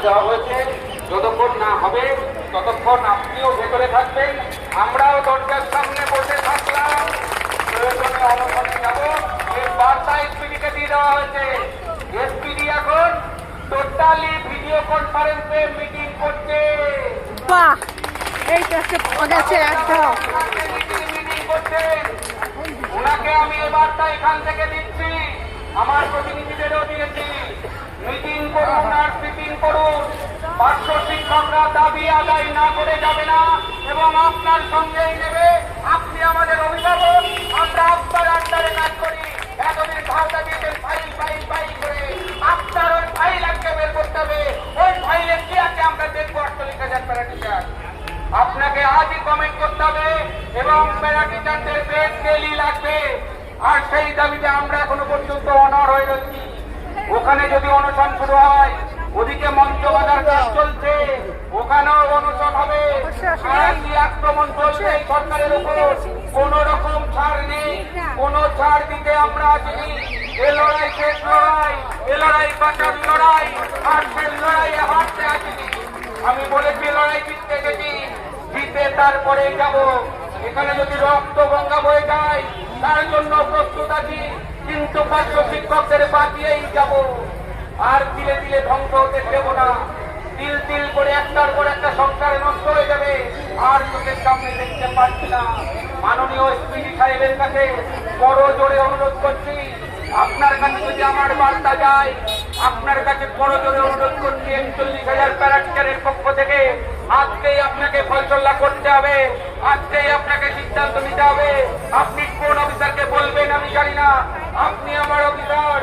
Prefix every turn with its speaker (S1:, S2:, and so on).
S1: দেওয়া হয়েছে। যতক্ষণ না হবে ততক্ষণ আপনিও ভেতরে থাকবেন, আমরাও দরজার সামনে বসে থাকলাম। প্রয়োজনে অনশনে যাব, এই বার্তা এসপিডিকে দিয়ে দেওয়া হয়েছে। এসপিডি এখন টোটালি ভিডিও কনফারেন্সে মিটিং করছে।
S2: বাহ, এই তো একটা পাওয়া গেছে একদম।
S1: মিটিং করছেন, ওনাকে আমি এই বার্তা এখান থেকে দিচ্ছি, আমার প্রতিনিধিদেরও দিয়েছি। মিটিং করুন আর সিটিং করুন, পার্শ্ব শিক্ষকরা দাবি আদায় না করে যাবে না এবং আপনার সঙ্গেই নেবে। আপনি আমাদের অভিভাবক, আমরা আপনার আন্ডারে কাজ করি। এতদিন ভাওতা দিয়েছেন ফাইল ফাইল ফাইল করে, আপনার ওই ফাইল আজকে বের করতে হবে। ওই ফাইলে কি আছে আমরা দেখবো। 48,000 প্যারা টিচার, আপনাকে আজই কমেন্ট করতে হবে এবং প্যারা টিচারদের বেড ডেলি লাগবে। আর সেই দাবিতে আমরা এখনো পর্যন্ত অনড় হয়ে রয়েছি। ওখানে যদি অনশন শুরু হয়, ওদিকে মঞ্চ বাজার কাজ চলছে, ওখানেও অনশন হবে। সারাশি আক্রমণ চলছে এই সরকারের উপর, কোন রকম ছাড় নেই, কোন ছাড় দিতে আমরা আসিনি। এ লড়াই শেষ লড়াই, এ লড়াই বাঁচার লড়াই, আর শেষ লড়াইয়ে হারতে আসিনি। আমি বলেছি লড়াই জিততে গেছি, জিতে তারপরে যাব। এখানে যদি রক্ত গঙ্গা বয়ে যায় তার জন্য প্রস্তুত আছি, কিন্তু পার্শ্ব শিক্ষকদের বাঁচিয়েই যাব। আর ধীরে ধীরে ধ্বংস হতে দেব না। তিল তিল করে একটার পর একটা সংসার নষ্ট হয়ে যাবে, আর চোখের সামনে দেখতে পাচ্ছি না। মাননীয় এসপিডি সাহেবের কাছে বড় জোরে অনুরোধ করছি, আপনার কাছে যদি আমার বার্তা যায়, আপনার কাছে বড় জোরে অনুরোধ করছি, 41,000 প্যারা টিচারের পক্ষ থেকে আজকেই আপনাকে ফয়সলা করতে হবে, আজকেই আপনাকে সিদ্ধান্ত নিতে হবে। আপনি কোন অফিসারকে বলবেন আমি জানি না, আপনি আমার অফিসার।